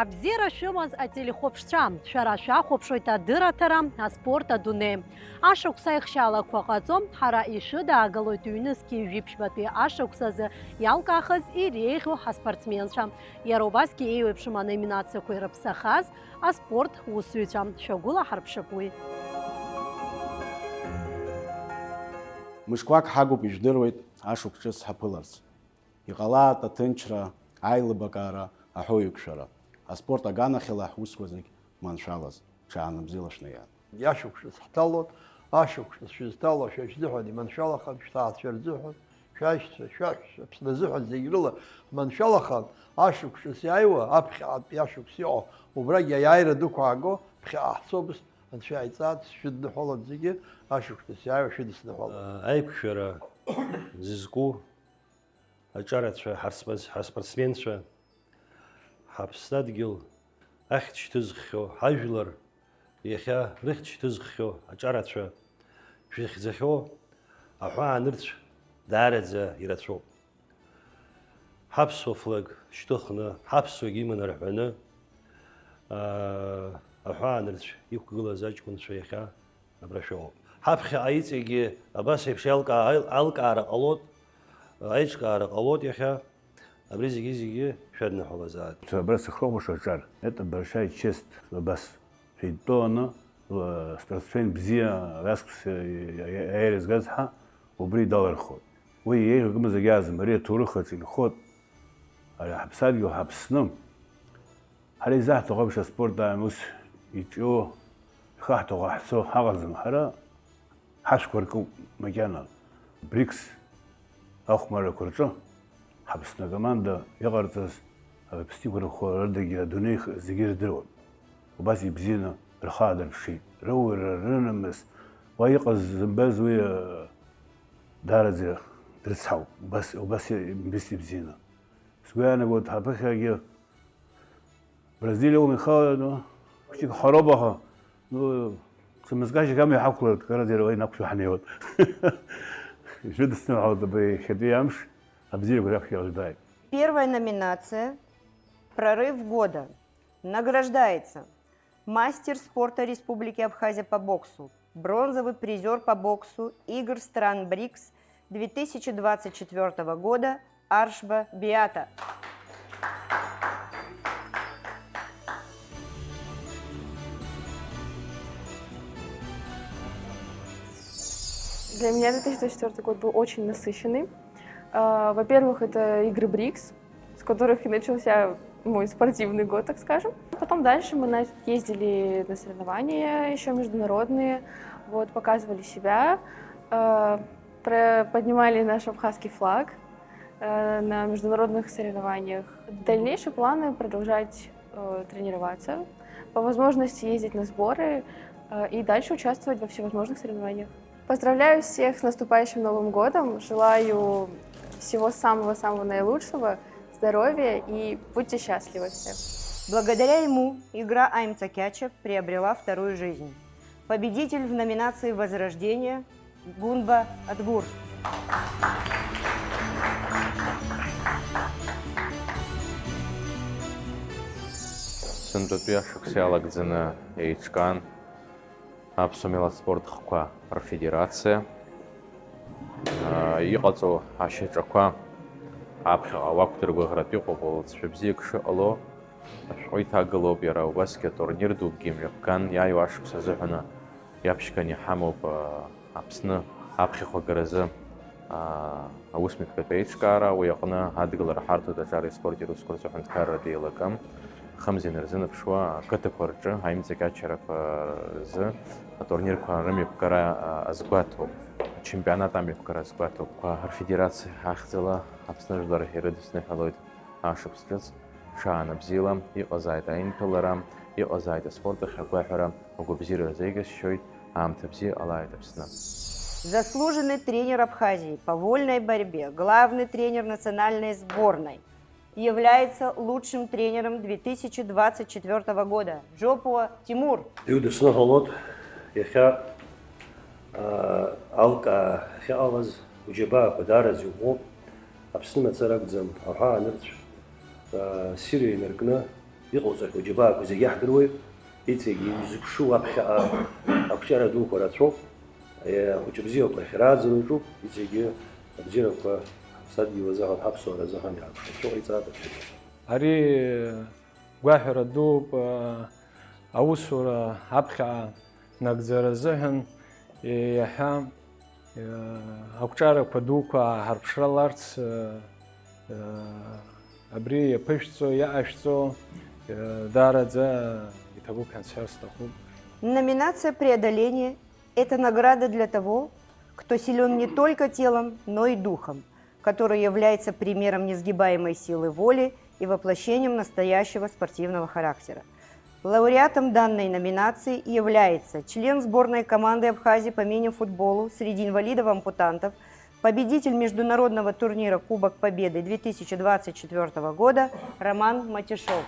Абзира шәымаз ателехәаԥшцәа, шәара шәахәаԥшуеит адырраҭара, аспорт адунеи. Ашықәса ихшьаалақәа ҟаҵом, ҳара ишыдаагалоит ҩнызқьи жәиԥшьбатәи ашықәсазы иалкаахаз иреиӷьу ҳаспортсменцәа. Иара убасгьы еиуеиԥшым аноминациақәа ирыԥсахаз аспорт усзуҩцәа. Шәагәыла ҳарԥшып уи. Мышқәак ҳагуп ижәдыруеит ашықәс ҳаԥыларц. Иҟалаат аҭынчра, аилыбакаара, аҳәоҩықәшәара. Аспорт аганахьала ҳусқәа зегь маншәалаз, ҽаанбзиала шәнеиаат. Иашықәсыз ҳҭалот, ашықәсыз шәызҭало шәаҿзыҳәан иманшәалахан, шәҭаацәа рзыҳәан, шәашьцәа, шәаҳәшьцәа, Аԥсны азыҳәан зегь рыла маншәалахан, ашықәсыз иааиуа, аԥхьаатәи ашықәс иҟоу, убрагь аиааира дуқәа ааго, ԥхьаҟа ҳцобыз, Анцәа иааиҵааит, шәыдныҳәалоит зегьы, ашықәсыз иааиуа шәыдысныҳәалоит. Аиқәшәара зызку аҿарацәа, ҳаспортсменцәа, ҳаԥсадгьыл ахьҭ шьҭызххьоу, ҳажәлар иахьа рыхьҭ шьҭызххьоу аҿарацәа шәихьӡахьоу аҳәаанырцә даараӡа ирацәоуп. Ҳаԥсуа флаг шьҭыхны, ҳаԥсуагьы иманы рҳәаны аҳәаанырцә иқәгылаз аҷкәынцәа иахьа абра шәоуп. Ҳаԥхьаҟа иҵегьы абас еиԥш алкаара ҟалот, аиҿкаара ҟалот иахьа. Абри зегьы шәадныҳәалазаат. Абра сыхроушо аҿар. Это большая честь абас. Шәеидтәоуаны спортсмен бзиа аскәс аирызгазҳа убри далырхот. Уи еиӷьымыз агьаазым, ари аҭоурых аҿы инхот. Ари ҳаԥсадгьыл ҳаԥсны. Ҳара изаҳҭо ҟаԥшь аспорт даан ус иҿио, ихаҳҭо ҟаҳҵо ҳаҟазым. Ҳара ҳашәқәа ркуп макьана. БРИКС ахәмаррақәа рҿы ҳаԥсны акоманда иҟарҵаз аԥсҭиқәа рыхәо рыдагьы адунеи зегьы ирдыруан. Убас ибзианы рхаадырԥшит. Рыура, рынамыс, уа иҟаз зымбаз уи даараӡа дрыцҳауп. Убас ибзианы. Сгәы иаанагоит ҳаԥыхьагьы Бразилиа умихауа, хәыҷык харобаха, сымызкажьак амҩа ҳақәларц караӡа уа инақәшәо ҳнеиуан. Ишәыдысныҳәалоит абри хьатәи амш. Первая номинация «Прорыв года». Награждается мастер спорта Республики Абхазия по боксу, бронзовый призер по боксу игр стран БРИКС 2024 года Аршба Биата. Для меня 2024 год был очень насыщенный. Во-первых, это игры БРИКС, с которых и начался мой спортивный год, так скажем. Потом дальше мы ездили на соревнования еще международные, вот, показывали себя, поднимали наш абхазский флаг на международных соревнованиях. Дальнейшие планы продолжать тренироваться, по возможности ездить на сборы и дальше участвовать во всевозможных соревнованиях. Поздравляю всех с наступающим Новым годом, желаю всего самого-самого наилучшего, здоровья и будьте счастливы все. Благодаря ему игра Аймца Кяча приобрела вторую жизнь. Победитель в номинации «Возрождение» Гунба Адгур. Сынтәатәи ашықәс иалагӡаны еиҿкаан Аԥсуа милаҭспортхқәа рфедерациа. Иҟаҵоу ашьаҿақәа аԥхьаҟа уақәдыргәыӷратә иҟоуп алыҵшәа бзиак шыҟало. Ашәҟәы иҭагылоуп, иара убасгьы атурнир дугьы мҩаԥган иааиуа ашықәс азыҳәаны иаԥшьган иҳамоуп Аԥсны аԥхьахәагаразы аусмҩаԥгатәи аиҿкаара. Уи аҟны адгылара ҳарҭоит аҿари спорти русқәа рҵыхәа еилакым. Хымзин рзынаԥшуа ақыҭақәа рҿы аимҵак ачарақәа рзы атурнирқәа рымҩаԥгара азгәаҭоуп. Чемпионат амҩаԥгара азгәаҭоуп. Рфедерациа ахьӡала Аԥсны жәлар ирыдысныҳәалоит ашықәс ҿыц ҽаанбзиала. Иҟазааит аинҭәалара, иҟазааит аспорт ахь агәаҳәара, агәабзиара рзеигьысшьоит. Аамҭа бзиа ҟалааит Аԥсны. Заслуженный тренер Абхазии по вольной борьбе, главный тренер национальной сборной, является лучшим тренером 2024 года. Жопуа Тимур. Иудысныҳәалоит иахьа алкаа ахьыҟалаз уџьабаақәа даараӡа иӷәӷәоуп. Аԥсны мацара акәӡам, аҳәаанырцә ссир еинаркны иҟоуҵақәо џьабаақәа зегьы иаҳдыруеит, иҵегьы изықәшуа аԥхьаҟа ақәҿиара дуқәа рацәоуп, ахәыҷы бзиақәа ахьрааӡаро иҿуп, иҵегьы абзиарақәа ҳаԥсадгьыл азыҳәан, ҳаԥсуара азыҳәан иааԥхьаӡо иҵаатәуп. Ари гәаҳәара дууп аусура аԥхьаҟа нагӡара азыҳәан иаҳа ақәҿиарақәа дуқәа ҳарԥшраларц абри иаԥышәҵо, иаҟашәҵо даараӡа иҭабуп ҳәа сҳәар сҭахуп. Номинация «Преодоление» – это награда для того, кто силен не только телом, но и духом, который является примером несгибаемой силы воли и воплощением настоящего спортивного характера. Лауреатом данной номинации является член сборной команды Абхазии по мини-футболу среди инвалидов-ампутантов, победитель международного турнира Кубок Победы 2024 года Роман Матишов.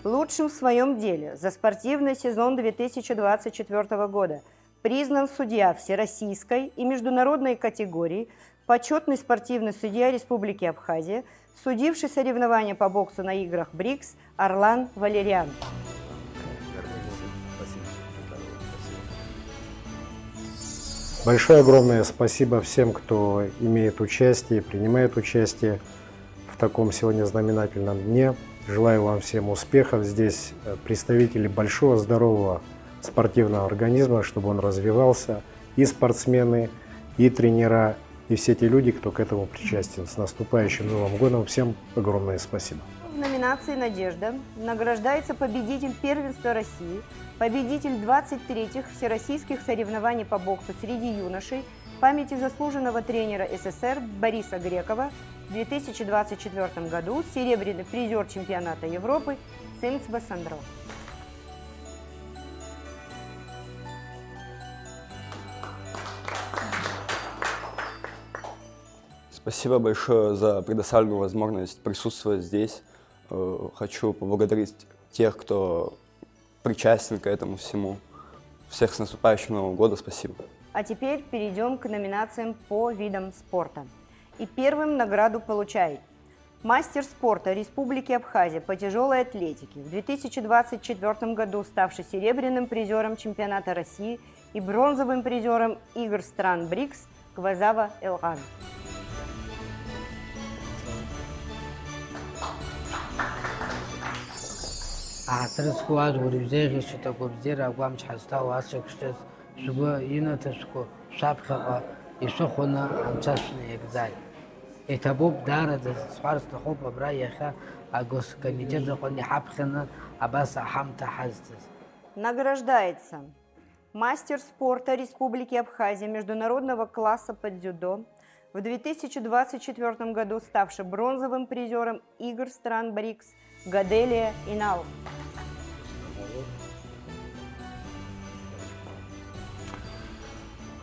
Лучшим в своем деле за спортивный сезон 2024 года признан судья всероссийской и международной категории, почетный спортивный судья Республики Абхазия, судивший соревнования по боксу на играх БРИКС Орлан Валерьян. Большое огромное спасибо всем, кто имеет участие, принимает участие в таком сегодня знаменательном дне. Желаю вам всем успехов. Здесь представители большого здорового спортивного организма, чтобы он развивался. И спортсмены, и тренера, и все те люди, кто к этому причастен. С наступающим Новым годом. Всем огромное спасибо. В номинации «Надежда» награждается победитель первенства России, победитель 23-х всероссийских соревнований по боксу среди юношей, памяти заслуженного тренера СССР Бориса Грекова в 2024 году, серебряный призер чемпионата Европы Цинцба Сандро. Спасибо большое за предоставленную возможность присутствовать здесь. Хочу поблагодарить тех, кто причастен к этому всему. Всех с наступающим Новым годом. Спасибо. А теперь перейдем к номинациям по видам спорта. И первым награду получает мастер спорта Республики Абхазия по тяжелой атлетике, в 2024 году ставший серебряным призером чемпионата России и бронзовым призером игр стран БРИКС Гвазава Элган. Атрыску азгурибзеги шитагубздира гуам чхастау асыкштыз шугу инатышку шапхаға ишухуна амчашны егзай. Этабуб дарады сварста хоп абра яха агос комитет закони хапхана абаса хамта хаздыз. Награждается мастер спорта Республики Абхазия международного класса по дзюдо, в 2024 году ставший бронзовым призером игр стран БРИКС Гаделия Инал.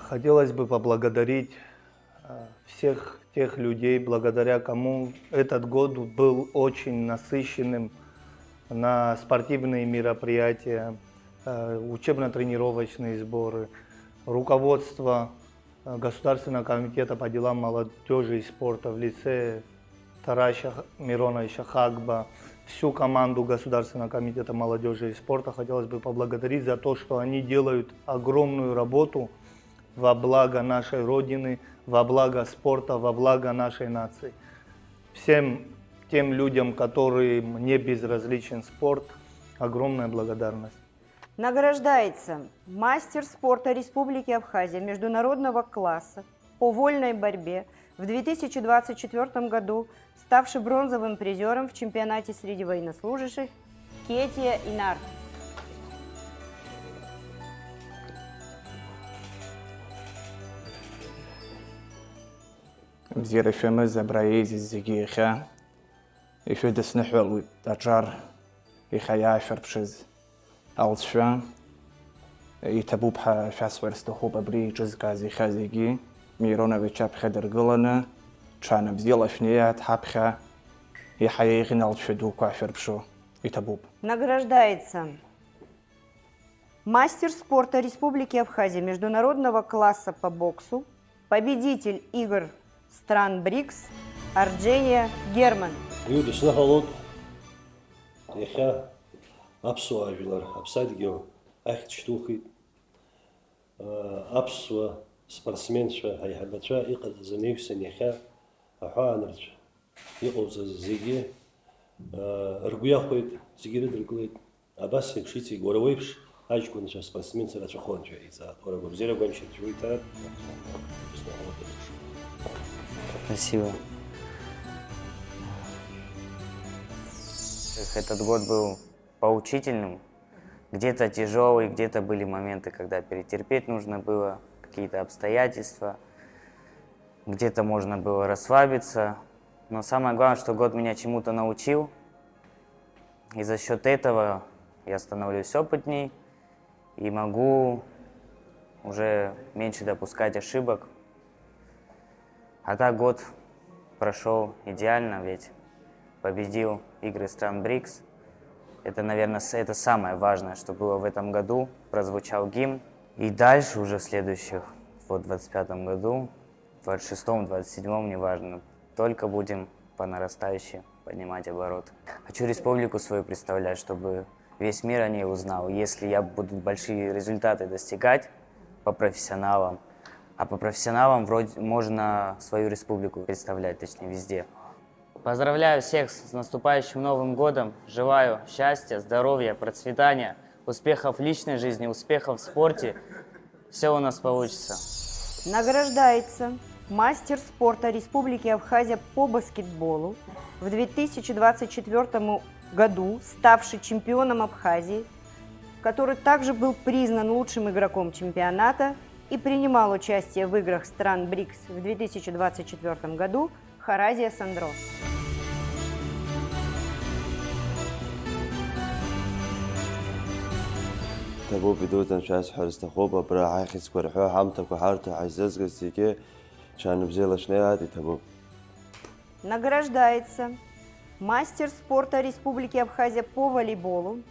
Хотелось бы поблагодарить всех тех людей, благодаря кому этот год был очень насыщенным на спортивные мероприятия, учебно-тренировочные сборы, руководство Государственного комитета по делам молодежи и спорта в лице Тараса Мироновича Хагба, всю команду Государственного комитета молодежи и спорта хотелось бы поблагодарить за то, что они делают огромную работу во благо нашей Родины, во благо спорта, во благо нашей нации. Всем тем людям, которым не безразличен спорт, огромная благодарность. Награждается мастер спорта Республики Абхазия международного класса по вольной борьбе, в 2024 году ставший бронзовым призером в чемпионате среди военнослужащих Кетия Инар. Бзира шемыз абраизи зиги иха, ишо деснехвелу аджар иха яшар пшиз алшва, итабуб ха шасверстохоб абри джизгази хазиги, Миронович абхедер гылана, чана бзила шният хабха, иха яйгин алшведу кашар пшо, итабуб. Награждается мастер спорта Республики Абхазия международного класса по боксу, победитель игр стран БРИКС Арджения Герман. Иуда снагалот. Иха апсуа ажлар, апсадгио, ахтштухи. Апсуа спортсменша, айхабача, иқазаневсен иха, ахаанарч. Иқоза зиги, ргуяхует, зигирид ргует. Абас шити горовейш, ажкунша спортсмен сарачахонча иза. Орагу зерагонча чуита. Спасибо. Этот год был поучительным. Где-то тяжелый, где-то были моменты, когда перетерпеть нужно было, какие-то обстоятельства. Где-то можно было расслабиться. Но самое главное, что год меня чему-то научил. И за счет этого я становлюсь опытней и могу уже меньше допускать ошибок. А так год прошел идеально, ведь победил игры стран БРИКС. Это, наверное, это самое важное, что было в этом году. Прозвучал гимн. И дальше уже в следующих, вот в 25-м году, в 26-м, 27-м, неважно, только будем по нарастающей поднимать обороты. Хочу республику свою представлять, чтобы весь мир о ней узнал. Если я буду большие результаты достигать по профессионалам, а по профессионалам вроде можно свою республику представлять, точнее, везде. Поздравляю всех с наступающим Новым годом. Желаю счастья, здоровья, процветания, успехов в личной жизни, успехов в спорте. Все у нас получится. Награждается мастер спорта Республики Абхазия по баскетболу, в 2024 году ставший чемпионом Абхазии, который также был признан лучшим игроком чемпионата и принимал участие в играх стран БРИКС в 2024 году, Харазия Сандро. تبو بدوتن شاس حرس تخوبة برا عايخ سكور حو حمتك وحارته عزز غزيكي شان بزيلا شنياتي تبو. Награждается мастер спорта Республики Абхазия по волейболу,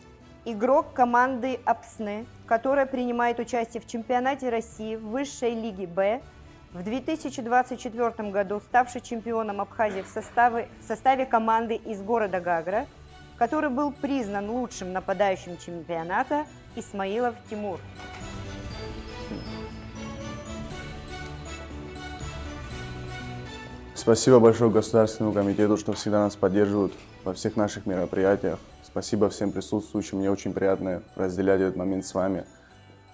игрок команды АПСНы, которая принимает участие в чемпионате России в высшей лиге Б, в 2024 году ставший чемпионом Абхазии в составе команды из города Гагра, который был признан лучшим нападающим чемпионата, Исмаилов Тимур. Спасибо большое Государственному комитету, что всегда нас поддерживают во всех наших мероприятиях. Спасибо всем присутствующим. Мне очень приятно разделять этот момент с вами,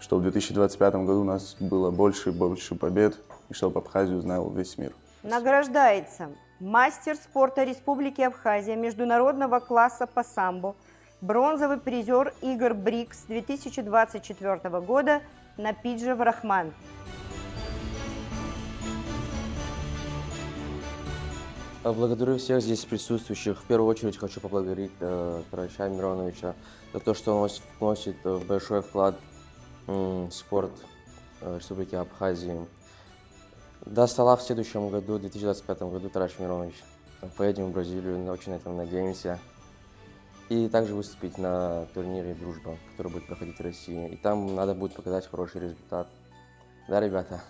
что в 2025 году у нас было больше и больше побед, и чтобы Абхазию знал весь мир. Награждается мастер спорта Республики Абхазия международного класса по самбо, бронзовый призер игр БРИКС 2024 года Напиджев Рахман. Благодарю всех здесь присутствующих. В первую очередь хочу поблагодарить Тараща Мироновича за то, что он вносит большой вклад в спорт Республики Абхазии. До стола в следующем году, в 2025 году, Таращ Миронович. Поедем в Бразилию, очень на этом надеемся. И также выступить на турнире «Дружба», который будет проходить в России. И там надо будет показать хороший результат. Да, ребята?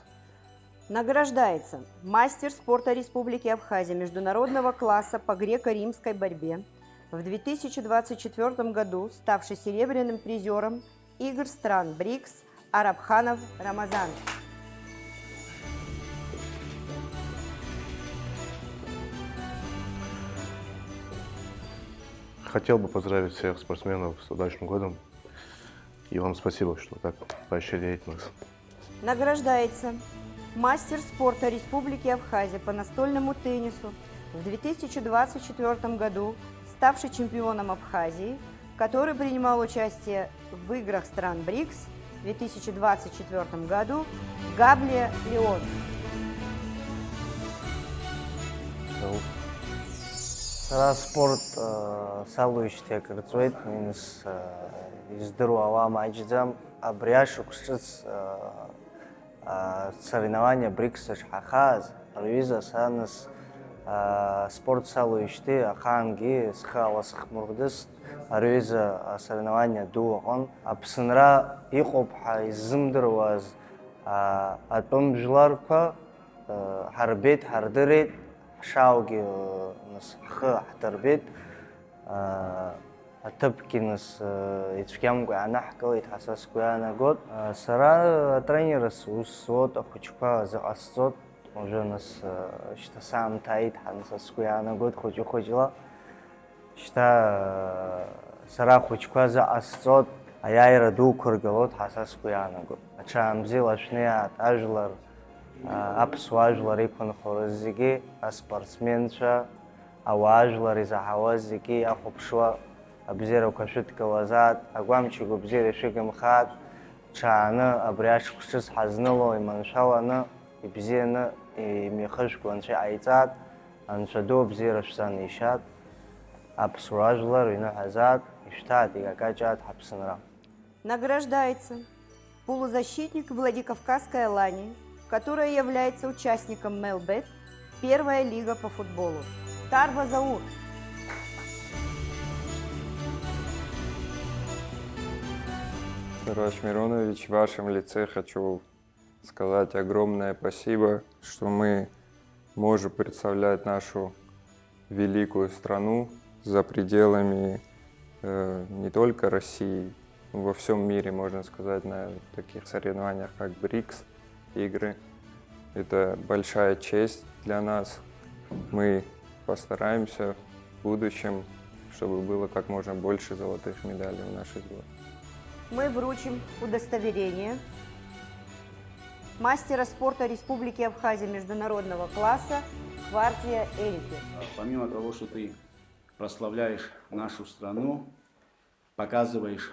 Награждается мастер спорта Республики Абхазия международного класса по греко-римской борьбе, в 2024 году ставший серебряным призером игр стран БРИКС Арабханов Рамазан. Хотел бы поздравить всех спортсменов с удачным годом. И вам спасибо, что так поощряете нас. Награждается мастер спорта Республики Абхазия по настольному теннису, в 2024 году ставший чемпионом Абхазии, который принимал участие в играх стран БРИКС в 2024 году, Габлия Леон. Спорт салующий карцует минус издруала мадждам абряш уксц соревнования БРИКС шахаз ревиза санас спорт салующий аханги схалас хмурдис ревиза соревнования дуон абсынра иқоп хайзымдырваз атом жыларка ҳарбит, ҳардырит, ҳшаугьы нас ҳхы ҳдырбит, аҭыԥгьы нас ицәгьамкәа иаанаҳкылеит, ҳасасқәа иаанагот. Сара атренерс ус злоут ахәыҷқәа зыҟасҵот, уажәы нас шьҭа саамҭа ааит, ҳасасқәа иаанагот хәыҷы-хәыҷла. Шьҭа сара ахәыҷқәа зыҟасҵот, аиааира дуқәа ргалот, ҳасасқәа иаанагот. Аҽаанбзиала шәнеиаат ажәлар, аԥсуа ажәлар иқәынхоз зегьы, аспортсменцәа, ауаажәлар изаҳауаз зегьы иахәаԥшуа абзиарақәа шәыдкылазаат, агәамчақәа бзиара шәыгымхаат, ҽааны абри ашықәс ҿыц ҳазныло иманшәаланы, ибзианы имҩахыжәго Анцәа иҟаиҵаат, Анцәа ду абзиара шәзанишьаат, аԥсуа ажәлар иныҳәазаат, ишәҭаат, икакаҷаат ҳаԥсынра. Награждается полузащитник Владикавказской Алании, которая является участником МЛБ, первая лига по футболу. Тарба Заур. Тарас Миронович, в вашем лице хочу сказать огромное спасибо, что мы можем представлять нашу великую страну за пределами не только России, но во всем мире, можно сказать, на таких соревнованиях, как БРИКС игры. Это большая честь для нас. Мы постараемся в будущем, чтобы было как можно больше золотых медалей в нашей сборной. Мы вручим удостоверение мастера спорта Республики Абхазия международного класса Хвартия Эрики. Помимо того, что ты прославляешь нашу страну, показываешь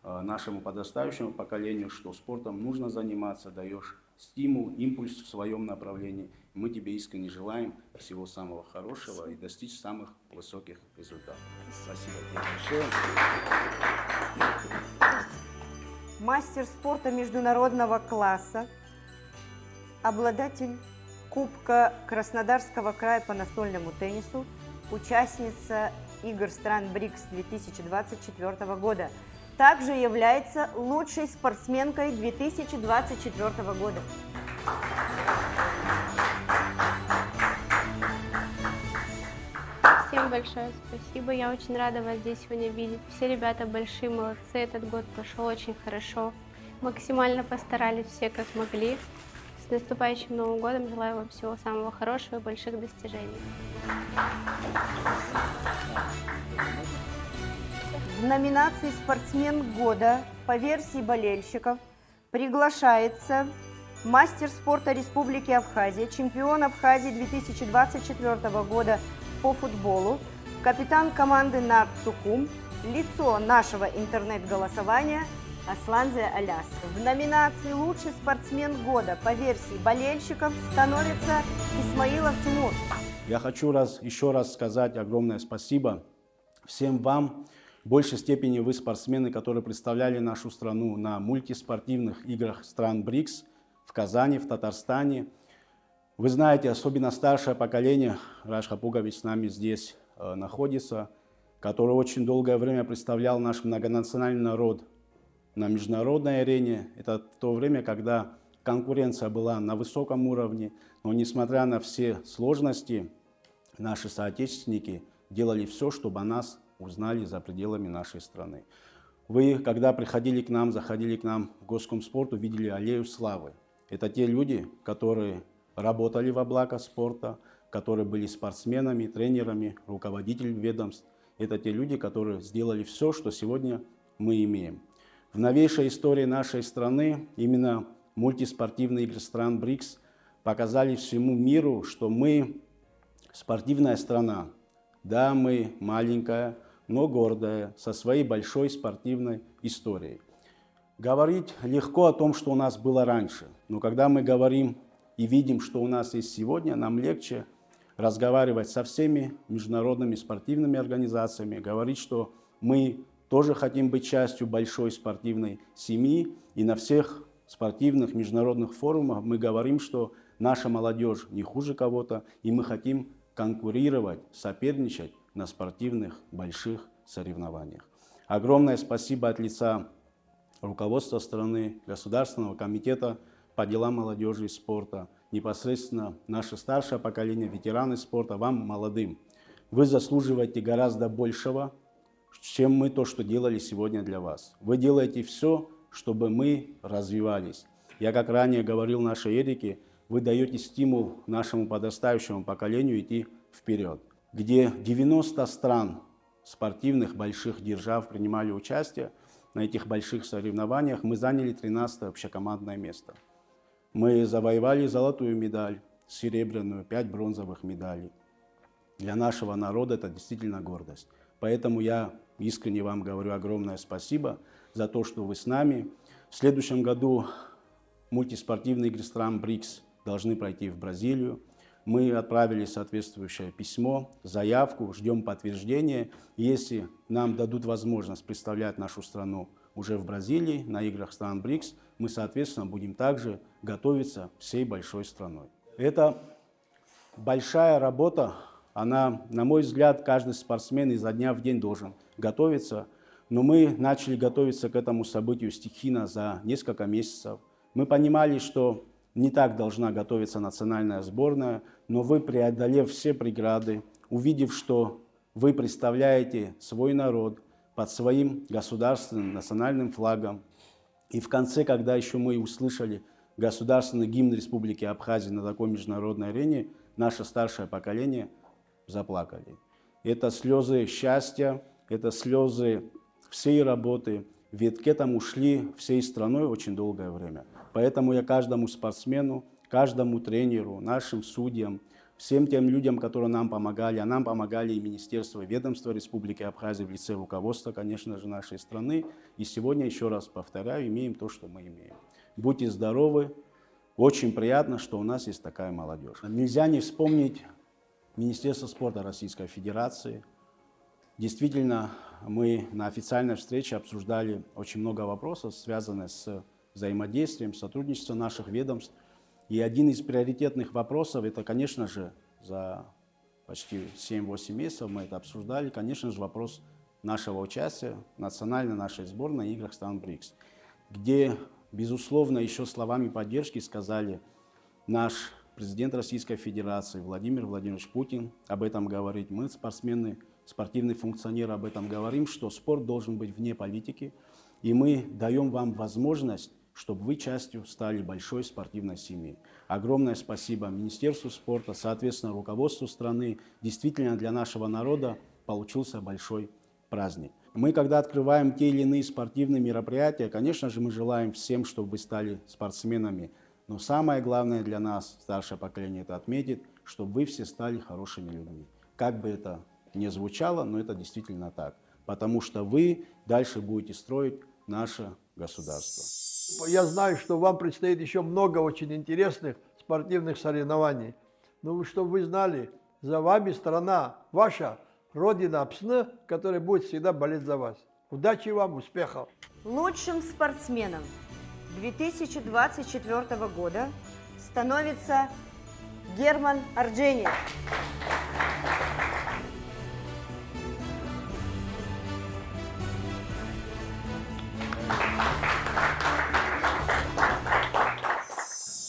нашему подрастающему поколению, что спортом нужно заниматься, даешь стимул, импульс в своем направлении. Мы тебе искренне желаем всего самого хорошего и достичь самых высоких результатов. Спасибо тебе большое. Мастер спорта международного класса, обладатель Кубка Краснодарского края по настольному теннису, участница игр стран БРИКС 2024 года. Также является лучшей спортсменкой 2024 года. Всем большое спасибо. Я очень рада вас здесь сегодня видеть. Все ребята большие, молодцы. Этот год прошел очень хорошо. Максимально постарались все, как могли. С наступающим Новым годом. Желаю вам всего самого хорошего и больших достижений. В номинации «Спортсмен года» по версии болельщиков приглашается мастер спорта Республики Абхазия, чемпион Абхазии 2024 года по футболу, капитан команды НАРТ Сукум, лицо нашего интернет-голосования Асланзе Аляс. В номинации «Лучший спортсмен года» по версии болельщиков становится Исмаилов Тимур. Я хочу еще раз сказать огромное спасибо всем вам. В большей степени вы спортсмены, которые представляли нашу страну на мультиспортивных играх стран БРИКС в Казани, в Татарстане. Вы знаете, особенно старшее поколение, Радж Хапугович с нами здесь находится, который очень долгое время представлял наш многонациональный народ на международной арене. Это то время, когда конкуренция была на высоком уровне, но несмотря на все сложности, наши соотечественники делали все, чтобы о нас узнали за пределами нашей страны. Вы, когда приходили к нам, заходили к нам в Госкомспорт, увидели аллею славы. Это те люди, которые работали во благо спорта, которые были спортсменами, тренерами, руководителями ведомств. Это те люди, которые сделали все, что сегодня мы имеем. В новейшей истории нашей страны именно мультиспортивные игры стран БРИКС показали всему миру, что мы спортивная страна. Да, мы маленькая, но гордая, со своей большой спортивной историей. Говорить легко о том, что у нас было раньше, но когда мы говорим и видим, что у нас есть сегодня, нам легче разговаривать со всеми международными спортивными организациями, говорить, что мы тоже хотим быть частью большой спортивной семьи, и на всех спортивных международных форумах мы говорим, что наша молодежь не хуже кого-то, и мы хотим конкурировать, соперничать на спортивных больших соревнованиях. Огромное спасибо от лица руководства страны, Государственного комитета по делам молодежи и спорта, непосредственно наше старшее поколение, ветераны спорта, вам, молодым. Вы заслуживаете гораздо большего, чем мы то, что делали сегодня для вас. Вы делаете все, чтобы мы развивались. Я, как ранее говорил нашей Эрике, вы даете стимул нашему подрастающему поколению идти вперед. Где 90 стран спортивных больших держав принимали участие на этих больших соревнованиях, мы заняли 13-е общекомандное место. Мы завоевали золотую медаль, серебряную, 5 бронзовых медалей. Для нашего народа это действительно гордость. Поэтому я искренне вам говорю огромное спасибо за то, что вы с нами. В следующем году мультиспортивные игры стран БРИКС должны пройти в Бразилию. Мы отправили соответствующее письмо, заявку, ждем подтверждения. Если нам дадут возможность представлять нашу страну уже в Бразилии, на играх стран БРИКС, мы, соответственно, будем также готовиться всей большой страной. Это большая работа, она, на мой взгляд, каждый спортсмен изо дня в день должен готовиться. Но мы начали готовиться к этому событию стихийно за несколько месяцев. Мы понимали, что не так должна готовиться национальная сборная, но вы, преодолев все преграды, увидев, что вы представляете свой народ под своим государственным национальным флагом, и в конце, когда еще мы услышали государственный гимн Республики Абхазия на такой международной арене, наше старшее поколение заплакали. Это слезы счастья, это слезы всей работы, ведь к этому шли всей страной очень долгое время. Поэтому я каждому спортсмену, каждому тренеру, нашим судьям, всем тем людям, которые нам помогали, а нам помогали и Министерство и ведомство Республики Абхазия в лице руководства, конечно же, нашей страны. И сегодня, еще раз повторяю, имеем то, что мы имеем. Будьте здоровы. Очень приятно, что у нас есть такая молодежь. Нельзя не вспомнить Министерство спорта Российской Федерации. Действительно, мы на официальной встрече обсуждали очень много вопросов, связанных с взаимодействием, сотрудничеством наших ведомств. И один из приоритетных вопросов, это, конечно же, за почти 7-8 месяцев мы это обсуждали, конечно же, вопрос нашего участия в национальной нашей сборной играх стран БРИКС, где, безусловно, еще словами поддержки сказали наш президент Российской Федерации Владимир Владимирович Путин, об этом говорит, мы, спортсмены, спортивные функционеры, об этом говорим, что спорт должен быть вне политики, и мы даем вам возможность, чтобы вы частью стали большой спортивной семьи. Огромное спасибо Министерству спорта, соответственно, руководству страны. Действительно, для нашего народа получился большой праздник. Мы, когда открываем те или иные спортивные мероприятия, конечно же, мы желаем всем, чтобы вы стали спортсменами. Но самое главное для нас, старшее поколение, это отметит, чтобы вы все стали хорошими людьми. Как бы это ни звучало, но это действительно так. Потому что вы дальше будете строить наше государство. Я знаю, что вам предстоит еще много очень интересных спортивных соревнований. Но чтобы вы знали, за вами страна, ваша родина Апсны, которая будет всегда болеть за вас. Удачи вам, успехов! Лучшим спортсменом 2024 года становится Герман Арджени.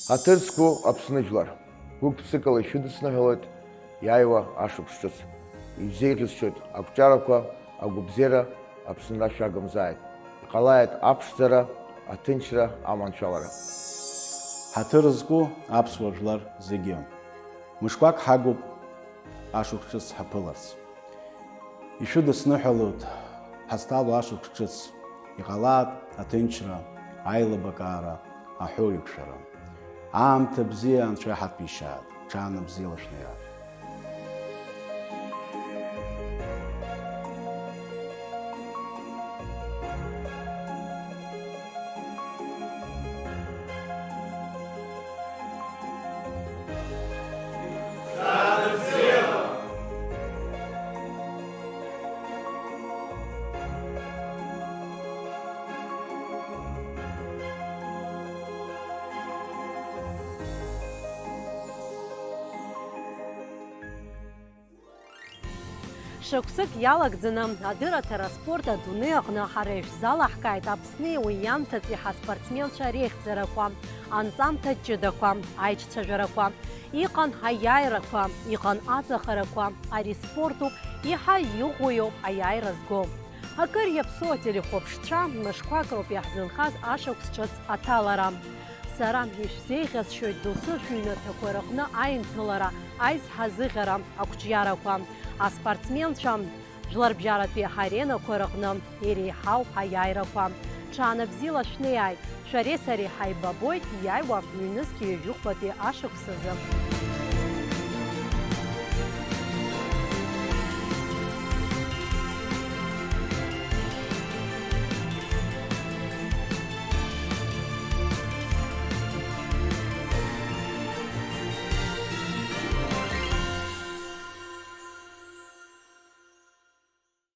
Атырску апсыныжлар. Гук цикл шудысына хелет, яева ашукшчыз. Изейгізчет Акчаровка, Агубзера, апсынра шагым зайд. Қалайет апштара, атынчра аманшалара. Атырску апсважлар зегем. Мышквак хагуб ашукшчыз хапыларс. Ишудысына хелет, хасталу ашукшчыз. Иқалат, атынчра, айлыбакара, ахойукшара. Аамҭа бзиа анцәа ҳаҭбишьааит, ҽааны бзиала шәнеиааит. Шықәсык иалагӡаны адырраҭара аспорт адунеи аҟны ҳара ишәзалаҳкааит Аԥсни уи иамҭатәи ҳаспортсменцәа реихьӡарақәа, анҵамҭа ҷыдақәа, аиҿцәажәарақәа. Иҟан аиааирақәа, иҟан аҵахарақәа, ари спортуп, иаҳа иӷәиоуп аиааира зго. Акыр иаԥсоу ателехәаԥштәцәа мышқәак роуп иаҳзынхаз ашықәс ҿыц аҭалара. Сара ишәзеиӷьасшьоит досу шәыҩнаҭақәа рыҟны аинҭылара, аизҳазыӷьара, ақәҿиарақәа. Аспортсменцәа жәларбжьаратәи ҳаренақәа рыҟны иреиҳау аиааирақәа. Ҽааны бзиала шәнеиааит, шәареи сареи ҳаибабоит иааиуа ҩнызқьи ҩажәихәбатәи ашықәс азы.